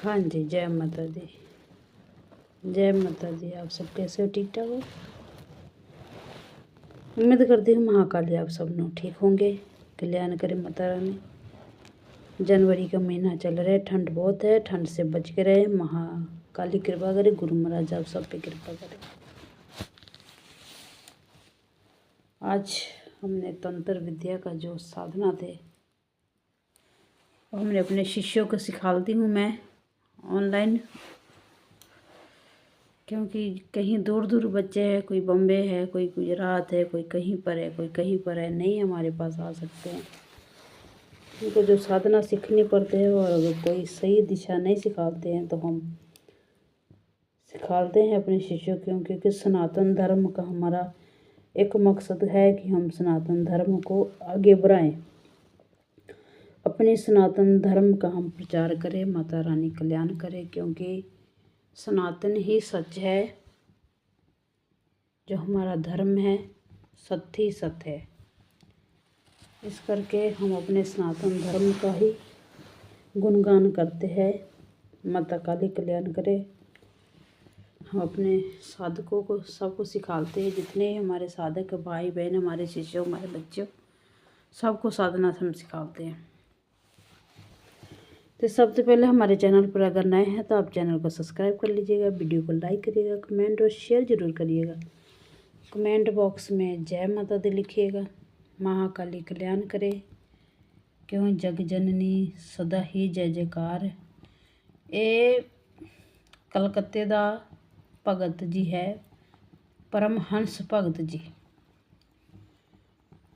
हाँ जी, जय माता दी। जय माता दी। आप सब कैसे हो? ठीक ठाक हो? उम्मीद करती हूँ महाकाली आप सब लोग ठीक होंगे। कल्याण करे माता रानी। जनवरी का महीना चल रहा है, ठंड बहुत है, ठंड से बच के रहे। महाकाली कृपा करे, गुरु महाराज आप सब पे कृपा करे। आज हमने तंत्र विद्या का जो साधना थे वो हमने अपने शिष्यों को सिखाती हूँ मैं ऑनलाइन, क्योंकि कहीं दूर दूर बच्चे हैं, कोई बम्बे है, कोई गुजरात है, कोई कहीं पर है, कोई कहीं पर है, नहीं हमारे पास आ सकते हैं। उनको जो साधना सीखनी पड़ते हैं और अगर कोई सही दिशा नहीं सिखाते हैं तो हम सिखाते हैं अपने शिष्यों को, क्योंकि सनातन धर्म का हमारा एक मकसद है कि हम सनातन धर्म को आगे बढ़ाएं, अपने सनातन धर्म का हम प्रचार करें, माता रानी कल्याण करे, क्योंकि सनातन ही सच है। जो हमारा धर्म है सत्य ही सत्य है। इस करके हम अपने सनातन धर्म का ही गुणगान करते हैं। माता काली कल्याण करे। हम अपने साधकों को सबको सिखाते हैं, जितने हमारे साधक भाई बहन, हमारे शिष्यों, हमारे बच्चों, सबको साधना हम सिखाते हैं। तो सबसे पहले हमारे चैनल पर अगर नए हैं तो आप चैनल को सब्सक्राइब कर लीजिएगा, वीडियो को लाइक करिएगा, कमेंट और शेयर जरूर करिएगा। कमेंट बॉक्स में जय माता दी लिखिएगा। महाकाली कल्याण करे, क्यों जग जननी सदा ही जय जयकार। ये कलकत्ते दा भगत जी है, परमहंस भगत जी,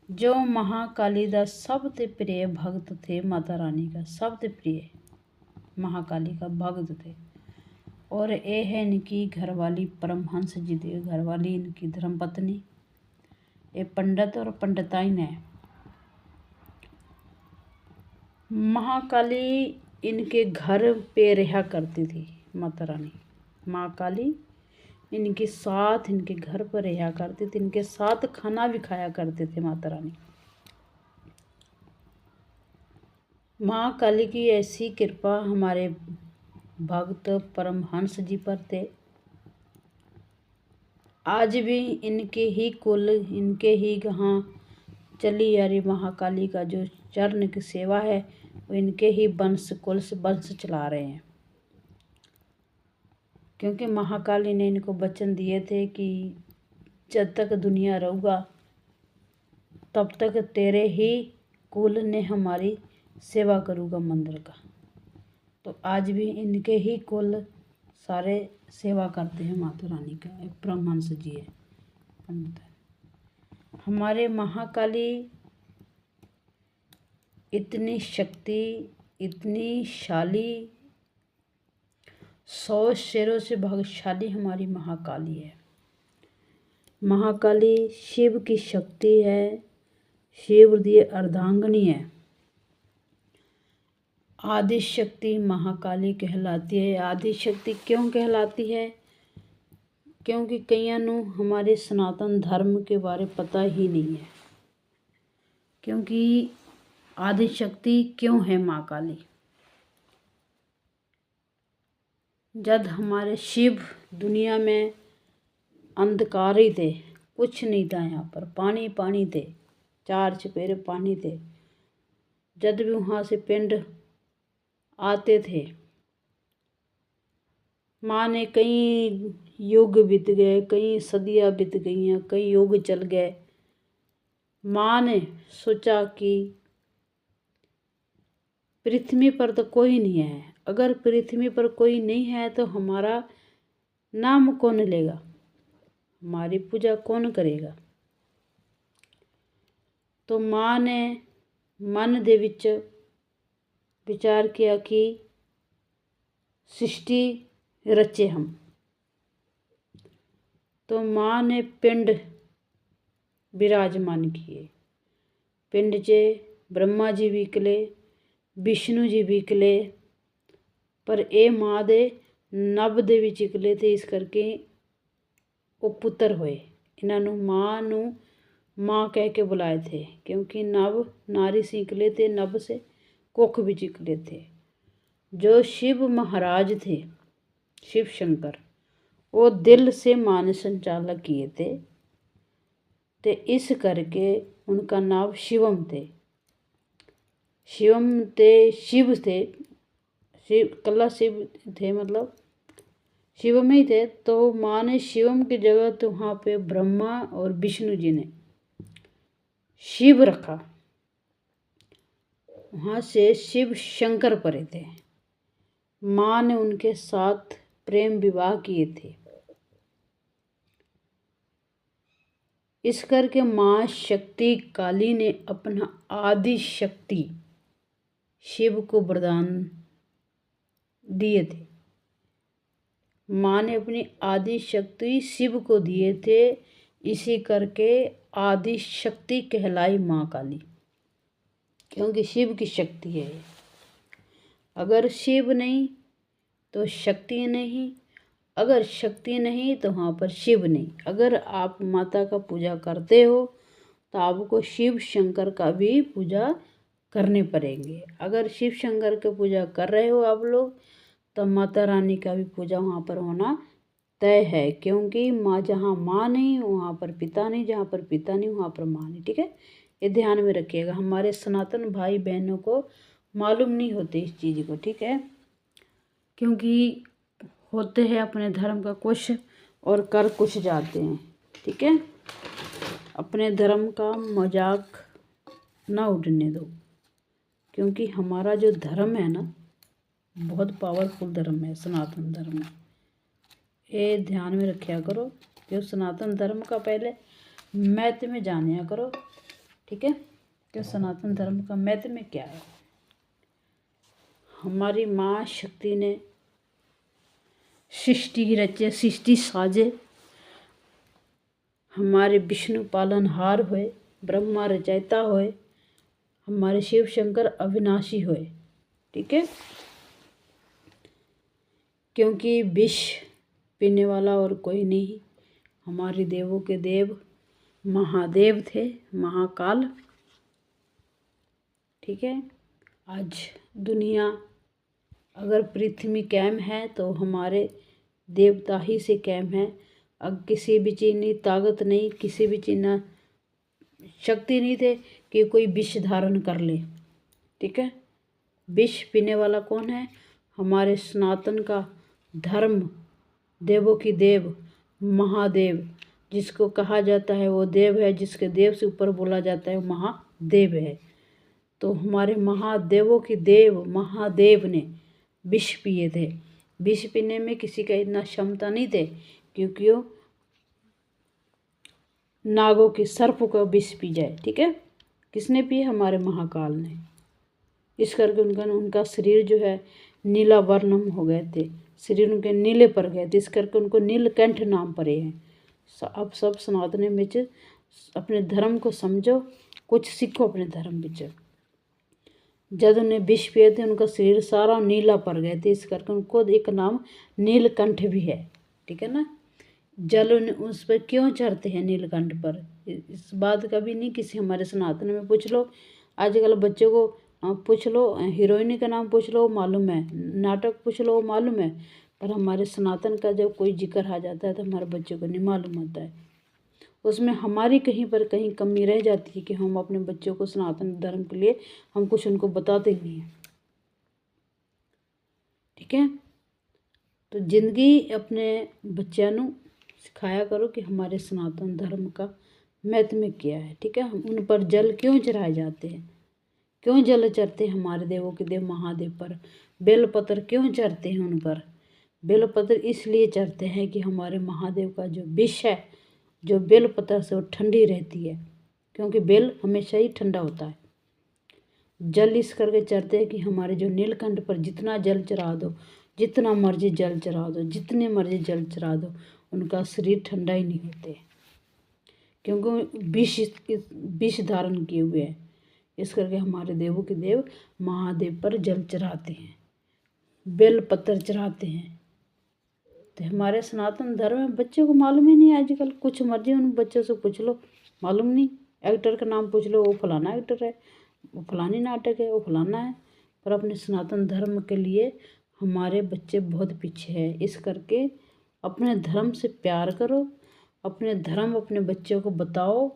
जो महाकाली दा सबसे प्रिय भगत थे। माता रानी का सबसे प्रिय महाकाली का भगत थे। और ये है इनकी घरवाली, परमहंस जी की घरवाली, इनकी धर्मपत्नी। ये पंडित और पंडिताइन है। महाकाली इनके घर पे रहा करती थी। माता रानी महाकाली इनके साथ, इनके घर पर रहा करती थी, इनके साथ खाना भी खाया करते थे। माता रानी महाकाली की ऐसी कृपा हमारे भक्त परमहंस जी पर थे। आज भी इनके ही कुल, इनके ही यहाँ चली आ रही महाकाली का जो चरण की सेवा है वो इनके ही वंश कुल से वंश चला रहे हैं। क्योंकि महाकाली ने इनको वचन दिए थे कि जब तक दुनिया रहूगा तब तक तेरे ही कुल ने हमारी सेवा करूँगा मंदिर का। तो आज भी इनके ही कुल सारे सेवा करते हैं माता रानी का। एक परमहंस जी है पंडित। हमारे महाकाली इतनी शक्ति, इतनी शाली, 100 शेरों से भाग्यशाली हमारी महाकाली है। महाकाली शिव की शक्ति है, शिव दिए अर्धांगिनी है। आदि शक्ति महाकाली कहलाती है। आदि शक्ति क्यों कहलाती है? क्योंकि कईयों को हमारे सनातन धर्म के बारे पता ही नहीं है। क्योंकि आदि शक्ति क्यों है महाकाली? जब हमारे शिव दुनिया में अंधकार ही थे, कुछ नहीं था, यहाँ पर पानी पानी थे, 4 चुफेरे पानी थे। जब भी वहाँ से पिंड आते थे, माँ ने कई युग बीत गए, कई सदियाँ बीत गई हैं, कई युग चल गए। माँ ने सोचा कि पृथ्वी पर तो कोई नहीं है, अगर पृथ्वी पर कोई नहीं है तो हमारा नाम कौन लेगा, हमारी पूजा कौन करेगा। तो माँ ने मन दे विच विचार किया कि सृष्टि रचे हम। तो माँ ने पिंड विराजमान किए। पिंड च ब्रह्मा जी भी निकले, विष्णु जी भी निकले, पर ये माँ दे नभ दे विच निकले थे। इस करके वो पुत्र होए। इन्हों माँ नू माँ कह के बुलाए थे, क्योंकि नभ नारी से निकले थे, नभ से कुख भी निकले थे। जो शिव महाराज थे, शिव शंकर, वो दिल से मान संचालक किए थे, तो इस करके उनका नाम शिवम थे। शिवम थे, शिव थे, शिव कल्ला शिव थे, मतलब शिव में ही थे। तो माँ ने शिवम की जगह तो वहाँ पे ब्रह्मा और विष्णु जी ने शिव रखा, वहाँ से शिव शंकर पड़े थे। माँ ने उनके साथ प्रेम विवाह किए थे। इस करके माँ शक्ति काली ने अपना आदि शक्ति शिव को वरदान दिए थे। माँ ने अपनी आदि शक्ति शिव को दिए थे, इसी करके आदि शक्ति कहलाई माँ काली, क्योंकि शिव की शक्ति है। अगर शिव नहीं तो शक्ति नहीं, अगर शक्ति नहीं तो वहाँ पर शिव नहीं। अगर आप माता का पूजा करते हो तो आपको शिव शंकर का भी पूजा करने पड़ेंगे। अगर शिव शंकर की पूजा कर रहे हो आप लोग तो माता रानी का भी पूजा वहाँ पर होना तय है, क्योंकि माँ जहाँ माँ नहीं वहाँ पर पिता नहीं, जहाँ पर पिता नहीं वहाँ पर माँ नहीं। ठीक है, ये ध्यान में रखिएगा। हमारे सनातन भाई बहनों को मालूम नहीं होती इस चीज़ को। ठीक है, क्योंकि होते हैं अपने धर्म का कुछ और कर कुछ जाते हैं। ठीक है, अपने धर्म का मजाक ना उड़ने दो, क्योंकि हमारा जो धर्म है ना बहुत पावरफुल धर्म है, सनातन धर्म। ये ध्यान में रखा करो कि सनातन धर्म का पहले महत्व में जानिया करो। ठीक है, कि सनातन धर्म का महत्व में क्या है। हमारी माँ शक्ति ने सृष्टि रचे, सृष्टि साजे। हमारे विष्णु पालनहार हुए, ब्रह्मा रचयिता हुए, हमारे शिव शंकर अविनाशी हुए। ठीक है, क्योंकि विष पीने वाला और कोई नहीं, हमारे देवों के देव महादेव थे, महाकाल। ठीक है, आज दुनिया अगर पृथ्वी कैम है तो हमारे देवता ही से कैम है। अब किसी भी चीज़ नहीं, ताकत नहीं, किसी भी चीज़ ना शक्ति नहीं थे कि कोई विष धारण कर ले। ठीक है, विष पीने वाला कौन है? हमारे सनातन का धर्म, देवों की देव महादेव, जिसको कहा जाता है वो देव है, जिसके देव से ऊपर बोला जाता है वो महादेव है। तो हमारे महादेवों की देव महादेव ने विष पिए थे। विष पीने में किसी का इतना क्षमता नहीं थे, क्योंकि वो नागों के सर्प को विष पी जाए। ठीक है, किसने पिए? हमारे महाकाल ने। इस करके उनका शरीर जो है नीला वर्णम हो गए थे, शरीर उनके नीले पड़ गए थे, इस करके उनको नीलकंठ नाम पड़े हैं। अब सब सनातन बिच अपने धर्म को समझो, कुछ सीखो अपने धर्म बिच। जब उन्हें विष पिए थे उनका शरीर सारा नीला पड़ गए थे, इस करके उनको एक नाम नीलकंठ भी है। ठीक है ना, जल उस पर क्यों चढ़ते हैं नीलकंठ पर, इस बात का भी नहीं किसी हमारे सनातन में पूछ लो। आजकल बच्चों को पूछ लो, हीरोइन का नाम पूछ लो मालूम है, नाटक पूछ लो मालूम है, पर हमारे सनातन का जब कोई जिक्र आ जाता है तो हमारे बच्चों को नहीं मालूम होता है। उसमें हमारी कहीं पर कहीं कमी रह जाती है कि हम अपने बच्चों को सनातन धर्म के लिए हम कुछ उनको बताते ही नहीं हैं। ठीक है, तो जिंदगी अपने बच्चों को सिखाया करो कि हमारे सनातन धर्म का महत्व क्या है। ठीक है, हम उन पर जल क्यों चढ़ाए जाते हैं, क्यों जल चढ़ते हैं हमारे देवों के देव महादेव पर, बेलपत्र क्यों चढ़ते हैं उन पर? बेलपत्र इसलिए चढ़ते हैं कि हमारे महादेव का जो विष है, जो बेलपत्र से वो ठंडी रहती है, क्योंकि बेल हमेशा ही ठंडा होता है। जल इस करके चढ़ते हैं कि हमारे जो नीलकंठ पर जितना जल चढ़ा दो, जितना मर्जी जल चढ़ा दो, जितने मर्जी जल चढ़ा दो, उनका शरीर ठंडा ही नहीं होते, क्योंकि विष धारण किए हुए हैं। इस करके हमारे देवों के देव महादेव पर जल चढ़ाते हैं, बेल पत्थर चढ़ाते हैं। तो हमारे सनातन धर्म में बच्चों को मालूम ही नहीं है। आजकल कुछ मर्जी उन बच्चों से पूछ लो, मालूम नहीं। एक्टर का नाम पूछ लो, वो फलाना एक्टर है, वो फलानी नाटक है, वो फलाना है, पर अपने सनातन धर्म के लिए हमारे बच्चे बहुत पीछे हैं। इस करके अपने धर्म से प्यार करो, अपने धर्म अपने बच्चों को बताओ,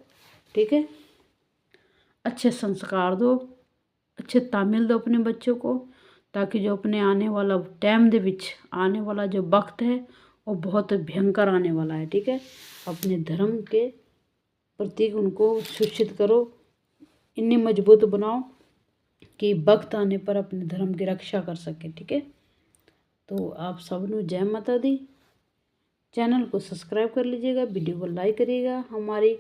ठीक है। अच्छे संस्कार दो, अच्छे तामील दो अपने बच्चों को, ताकि जो अपने आने वाला टाइम दे विच आने वाला जो वक्त है वो बहुत भयंकर आने वाला है, ठीक है। अपने धर्म के प्रतीक उनको शिक्षित करो, इन्हें मजबूत बनाओ कि वक्त आने पर अपने धर्म की रक्षा कर सके, ठीक है। तो आप सबनों जय माता दी। चैनल को सब्सक्राइब कर लीजिएगा, वीडियो को लाइक करिएगा। हमारी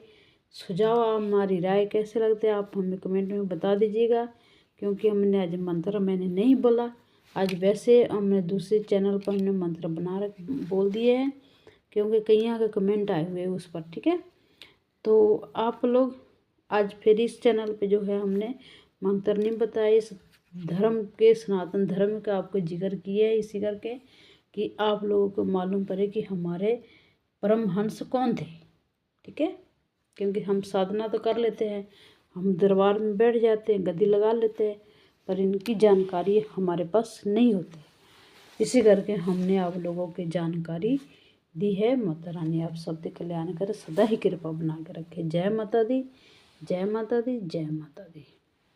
सुझाव, हमारी राय कैसे लगते हैं आप हमें कमेंट में बता दीजिएगा। क्योंकि हमने आज मंत्र मैंने नहीं बोला, आज वैसे हमने दूसरे चैनल पर हमने मंत्र बोल दिए हैं, क्योंकि कई यहाँ के कमेंट आए हुए उस पर, ठीक है। तो आप लोग आज फिर इस चैनल पे जो है हमने मंत्र नहीं बताए, इस धर्म के सनातन धर्म का आपको जिक्र किया है, इसी करके कि आप लोगों को मालूम पड़े कि हमारे परमहंस कौन थे, ठीक है। क्योंकि हम साधना तो कर लेते हैं, हम दरबार में बैठ जाते हैं, गद्दी लगा लेते हैं, पर इनकी जानकारी हमारे पास नहीं होती। इसी करके हमने आप लोगों की जानकारी दी है। माता रानी आप सबके कल्याण करे, सदा ही कृपा बना के रखे। जय माता दी, जय माता दी, जय माता दी।